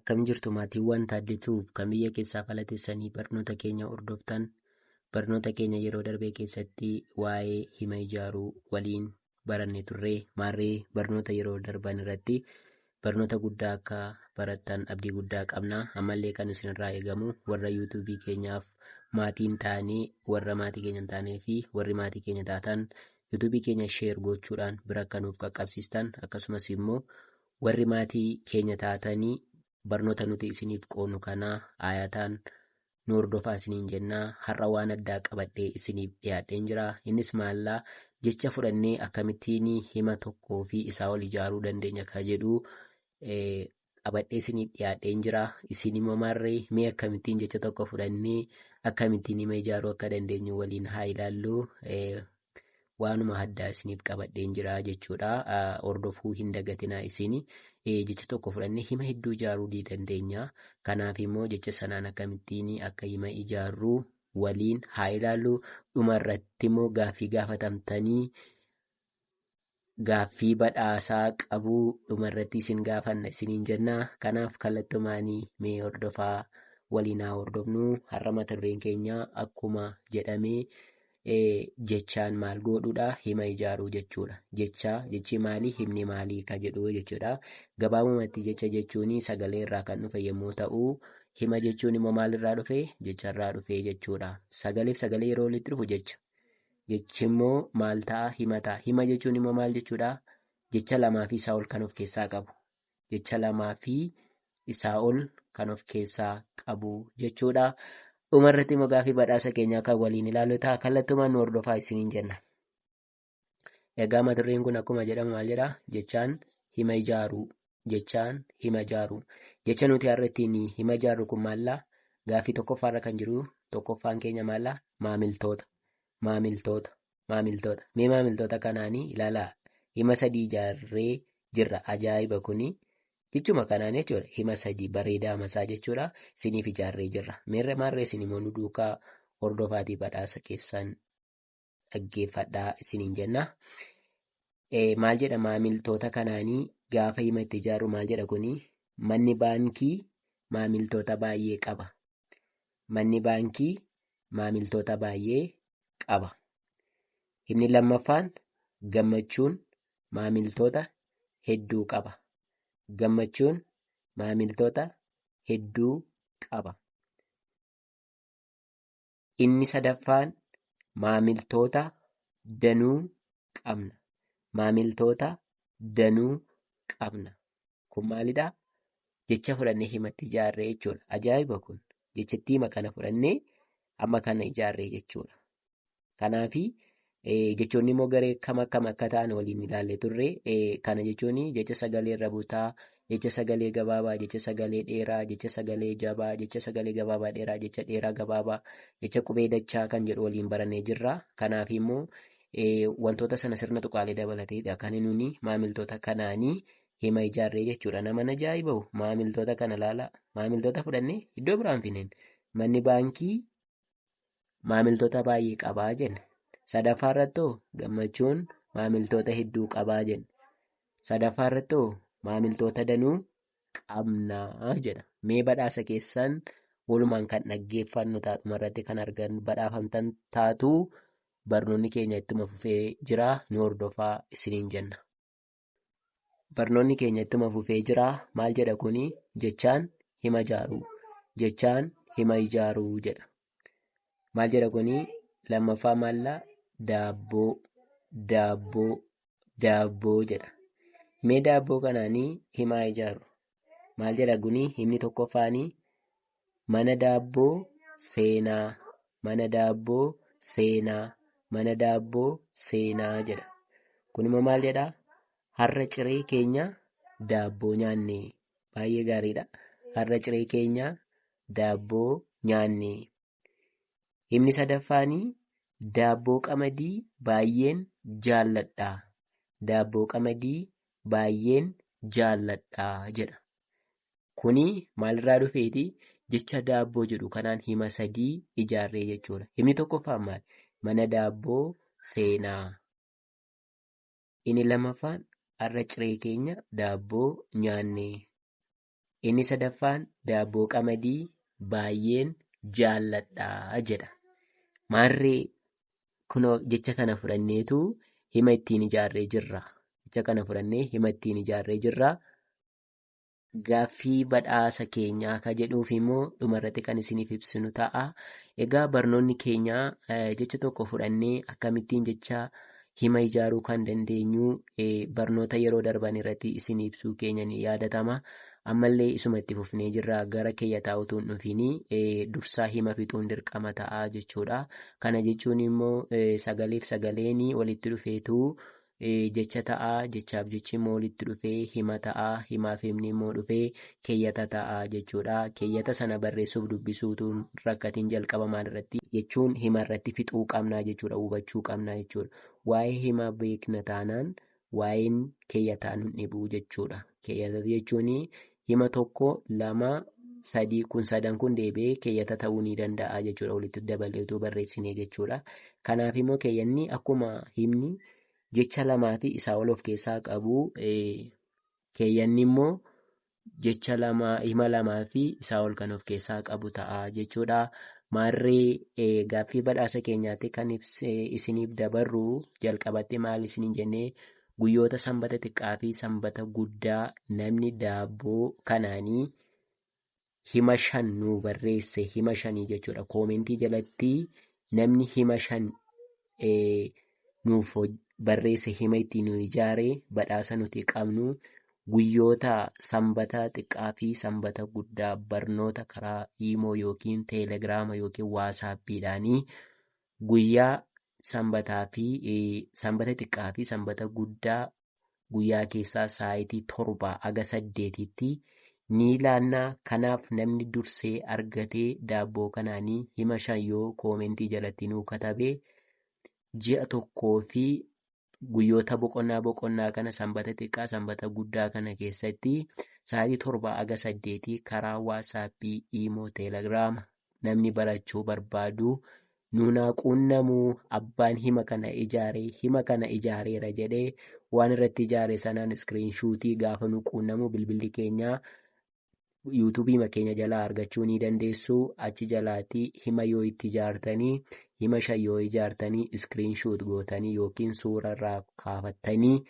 Akkam jirtu maatiiwwan taaddachuuf kan biyya keessaa falateessanii barnoota keenya hordoftan. Barnoota keenya yeroo darbee keessatti waa'ee hima ijaaruu waliin baranne turre. Maarree barnoota yeroo darban irratti barnoota guddaa akka barattan abdii guddaa qabna. Ammallee kan isinirraa eegamu warra yuutuubii keenyaaf maatiin ta'anii warra maatii keenya hin taanee fi warri maatii keenya taatan yuutuubii keenya sheer gochuudhaan bira akka nuuf qaqqabsiistan, akkasumas immoo warri maatii keenya taatanii barnoota nuti isiniif qoonnu kanaa ayataan nu hordofaa isiniin jennaa. Har'a waan addaa qabadhee isiniif dhiyaadheen jira. Innis maallaa jecha fudhannee akkamittiin hima tokkoo fi isaa ol ijaaruu dandeenya kan jedhu qabadhee isiniif dhiyaadheen jira. Isin immoo maarree mee akkamittiin jecha tokko fudhannee akkamittiin hima ijaaruu akka dandeenyu waliin haa ilaallu. Waanuma addaa isiniif qabadheen jira jechuudha. Hordofuu hin dagatinaa isin. Jecha tokko fudhannee hima hedduu ijaaruu ni dandeenya. Kanaaf immoo jecha sanaan akkamittiin akka hima ijaarruu waliin haa ilaallu. Dhumarratti immoo gaaffii gaafatamtanii gaaffii badhaasaa qabuu dhumarratti isin gaafanna isiniin jenna. Kanaaf kallattumaanii mee hordofaa waliin haa hordofnu. Har'a mata dureen keenya akkuma jedhamee jechaan maal godhuudha? Hima ijaaruu jechuudha. Jechi maalii? Himni maalii kan jedhu jechuudha. Gabaabumatti jecha jechuun sagalee irraa kan dhufe yommuu ta'u, hima jechuun immoo maalirraa dhufe? Jecharraa dhufe jechuudha. Sagaleef sagalee yeroo walitti dhufu jecha. Jechi immoo maal ta'a? Hima ta'a. Hima jechuun immoo maal jechuudha? Jecha lamaa fi isaa ol kan of keessaa qabu. Jecha lamaa fi isaa ol kan of keessaa qabu jechuudha. Dhumarratti immoo gaaffii badhaasa keenyaa kan waliin ilaallu ta'a. Kallattumaan nu hordofaa isiniin jenna. Egaa mata dureen kun akkuma jedhamu maal jedhaa? Jechaan hima ijaaruu. Jechaan hima ijaaruu. Jecha nuti har'a ittiin hima ijaarru kun maallaa? Gaaffii tokkoffaarra kan jiru tokkoffaan keenya maallaa? Maamiltoota. Maamiltoota. Mee maamiltoota kanaanii ilaalaa. Hima sadii ijaarree jirra. Ajaa'iba kuni. Jechuma kanaan jechuudha. Hima sadii bareedaa masaa jechuudha. Isiniif ijaarree jirra. Maarree isin immoo nu duukaa hordofaatii badhaasa keessan dhaggeeffadhaa isiniin jenna. Maal jedha maamiltoota kanaanii gaafa hima itti ijaarru maal jedha kuni? Manni baankii maamiltoota baay'ee qaba. Manni baankii maamiltoota baay'ee qaba. Himni lammaffaan gammachuun maamiltoota hedduu qaba. Gammachuun maamiltoota hedduu qaba. Inni sadaffaan maamiltoota danuu qabna. Maamiltoota danuu qabna. Kun maalidhaa? Jecha fudhannee himatti ijaarree jechuudha. Ajaa'iba kun. Jechatti hima kana fudhannee amma kana ijaarree jechuudha. Kanaafi jechoonni immoo garee kam akka ta'an waliin ilaallee turre. Kana jechuun jecha sagalee irra butaa, jecha sagalee gabaabaa, jecha sagalee dheeraa, jecha sagalee jabaa, jecha sagalee gabaabaa dheeraa, jecha dheeraa gabaabaa, jecha qubee dachaa kan jedhu waliin barannee jirra. Kanaaf immoo wantoota sana sirna tuqaalee dabalateedha kan nuni maamiltoota kanaanii hima ijaarree jechuudha. Nama ajaa'ibahu maamiltoota kana ilaala. Maamiltoota fudhannee iddoo biraan fineen manni baankii maamiltoota baay'ee qabaa jenna. Sadaffaa irrattoo gammachuun maamiltoota hedduu qabaa jenna. Sadaffaa irrattoo maamiltoota danuu qabnaa jedha. Mee badhaasa keessan walumaan kan dhaggeeffannu taatuma irratti kan argan badhaafamtan taatu. Barnoonni keenya ittuma fufee jira. Nu hordofaa isiniin jenna. Barnoonni keenya ittuma fufee jira. Maal jedha kuni? Jechaan hima ijaaruu. Jechaan hima ijaaruu jedha. Maal jedha kuni? Lammaffaa maallaa? Daabboo. Daabboo. Daabboo jedha. Mee daabboo kanaanii himaa ijaaru. Maal jedha kuni? Himni tokkoffaanii mana daabboo seenaa. Mana daabboo seenaa. Mana daabboo seenaa jedha. Kun immoo maal jedhaa? Har'a ciree keenya daabboo nyaanne. Baay'ee gaariidha. Har'a ciree keenya daabboo nyaanne. Himni sadaffaanii daabboo qamadii baay'een jaalladha. Daabboo qamadii baay'een jaalladha jedha. Kuni maalirraa dhufeeti? Jecha daabboo jedhu kanaan hima sadii ijaarree jechuudha. Himni tokkoffaan maal? Mana daabboo seenaa. Inni lammaffaan har'a ciree keenya daabboo nyaanne. Inni sadaffaan daabboo qamadii baay'een jaalladhaa jedha. Maarree kunoo jecha kana fudhanneetu hima ittiin ijaarree jirra. Jecha kana fudhannee hima ittiin ijaarree jirra. Gaaffii badhaasa keenyaa ka jedhuuf immoo dhumarratti kan isiniif ibsinu ta'a. Egaa barnoonni keenyaa jecha tokko fudhannee akkamittiin jecha hima ijaaruu kan dandeenyu barnoota yeroo darban irratti isin ibsuu keenya ni yaadatama. Ammallee isuma itti fufnee jirra. Gara keeyyataa utuu hin dhufiin dursaa hima fixuun dirqama ta'a jechuudha. Kana jechuun immoo sagaleef sagaleen walitti dhufeetu jecha ta'a. Jechaaf jechi immoo walitti dhufee hima ta'a. Himaaf himni immoo dhufee keeyyata ta'a jechuudha. Keeyyata sana barreessuuf dubbisuutuun rakkatiin jalqaba maalirratti jechuun hima irratti fixuu qabnaa jechuudha. Hubachuu qabnaa jechuudha. Waa'ee hima beekna taanaan waa'een keeyyataa nun dhibuu jechuudha. Keeyyata jechuun hima tokko, lama, sadii kun sadan kun deebi'ee keeyyata ta'uu ni danda'a jechuudha. Walitti dabaleetu barreessinee jechuudha. Kanaaf immoo keeyyanni akkuma himni jecha lamaatii isaa ol of keessaa qabu. Keeyyanni immoo jecha hima lamaa fi isaa ol kan of keessaa qabu ta'a jechuudha. Maarree gaaffii badhaasa keenyaatti kan isiniif dabarru jalqabatti maal isiniin jennee guyyoota sanbata xiqqaa fi sanbata guddaa namni daabboo kanaanii hima 5 nu barreesse hima 5 jechuudha. Koomentii jalatti namni hima 5 nuuf barreesse hima ittiin nu ijaare badhaasa nuti qabnu guyyoota sanbata xiqqaa fi sanbata guddaa barnoota karaa iimoo yookiin teelegiraama yookiin waasaappiidhaanii guyyaa sanbataa fi sanbata xiqqaa fi sanbata guddaa guyyaa keessaa sa'aatii 7 hanga 8tti ni ilaallaa. Kanaaf namni dursee argatee daabboo kanaanii hima 5 yoo koomentii jalatti nuu katabe ji'a tokkoo fi guyyoota boqonnaa kana sanbata xiqqaa sanbata guddaa kana keessatti sa'aatii 7 hanga 8 karaa waasaappii iimoo teelegiraama namni barachuu barbaadu nunaa quunnamuu. Abbaan hima kana ijaareera jedhee waan irratti ijaare sanaan iskiriinshuutii gaafa nu quunnamu bilbilli keenya yuutuubii keenya jalaa argachuu ni dandeessu. Achi jalaatti hima yoo itti ijaartanii hima 5 yoo ijaartanii iskiriinshuut gootanii yookiin suura irraa kaafattanii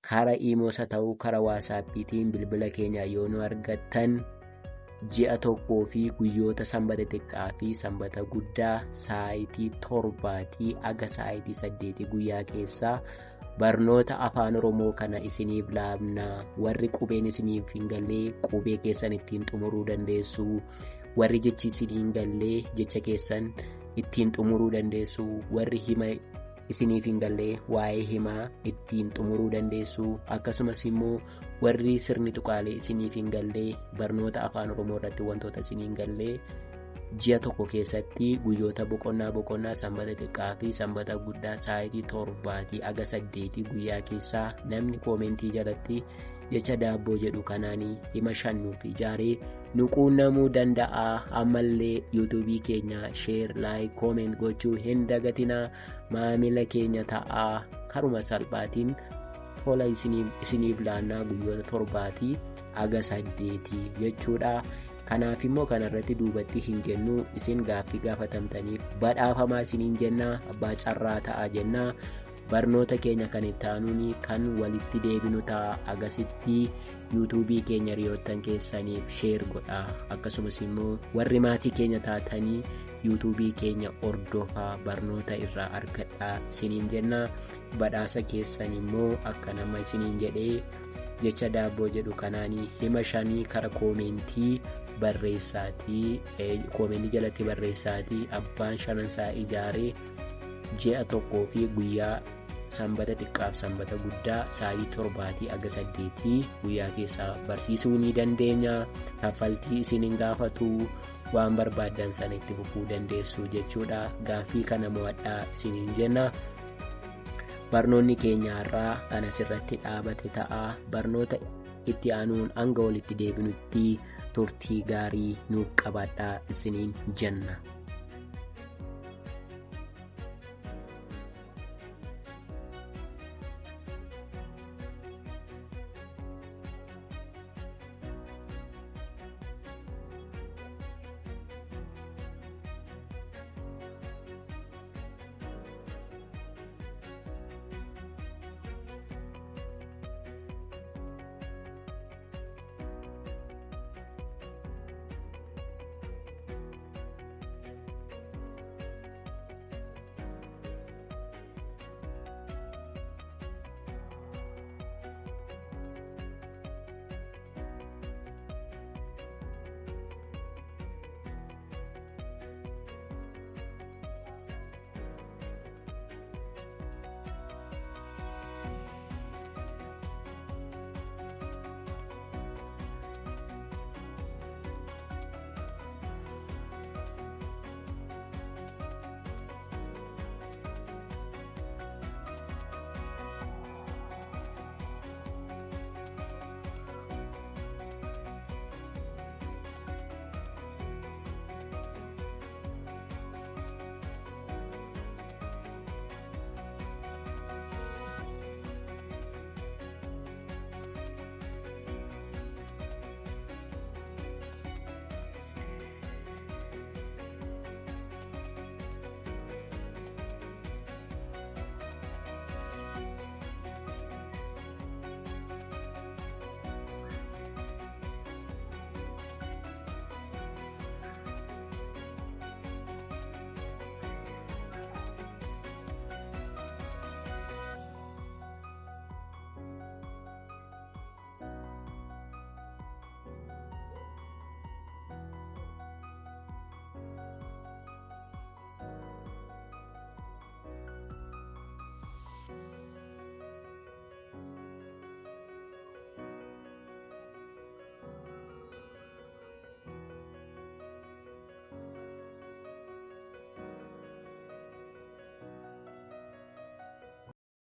karaa iimoosa ta'uu karaa waasaappiitiin bilbila keenya yoo nu argattan ji'a tokkoo fi guyyoota sanbata xiqqaa fi sanbata guddaa sa'aatii 7 hanga sa'aatii 8 guyyaa keessaa barnoota afaan Oromoo kana isiniif laabnaa. Warri qubeen isiniif hin galle qubee keessan ittiin xumuruu dandeessu. Warri jechi isin hin galle jecha keessan ittiin xumuruu dandeessu. Warri hima isiniif hin galle waa'ee himaa ittiin xumuruu dandeessu. Akkasumas immoo warri sirni tuqaalee isiniif hin galle barnoota afaan Oromoo irratti wantoota isin hin galle ji'a tokko keessatti guyyoota boqonnaa sanbata xiqqaa fi sanbata guddaa sa'aatii 7 hanga 8 guyyaa keessaa namni koomentii jalatti jecha daabboo jedhu kanaanii hima 5 nuuf ijaaree nu quunnamuu danda'a. Ammallee yuutuubii keenya sheer laayik kooment gochuu hin dagatinaa. Maamila keenya ta'aa. Karuma salphaatiin tola isiniif laannaa guyyoota 7 hanga 8 jechuudha. Kanaaf immoo kanarratti duubatti hin jennu. Isin gaaffii gaafatamtaniif badhaafamaa isiniin jennaa. Abbaa carraa ta'a jennaa. Barnoota keenya kan itti aanuun kan walitti deebinu ta'a. Agasitti yuutuubii keenya hiriyoottan keessaniif sheer godhaa. Akkasumas immoo warri maatii keenya taatanii yuutuubii keenya hordofaa barnoota irraa argadhaa isiniin jennaa. Badhaasa keessan immoo akka nama isiniin jedhee jecha daabboo jedhu kanaanii hima 5 karaa koomentii barreessaatii koomentii jalatti barreessaatii abbaan 5 ijaaree ji'a tokkoo fi guyyaa sanbata xiqqaaf sanbata guddaa sa'aatii 7 hanga 8 guyyaa keessaa barsiisuu ni dandeenya. Kaffaltii isin hin gaafatu. Waan barbaadan sana itti fufuu dandeessu jechuudha. Gaaffii kana mo'adhaa isiniin jenna. Barnoonni keenya irraa kan asirratti dhaabate ta'a. Barnoota itti aanuun hanga walitti deebinutti turtii gaarii nuuf qabaadhaa isiniin jenna.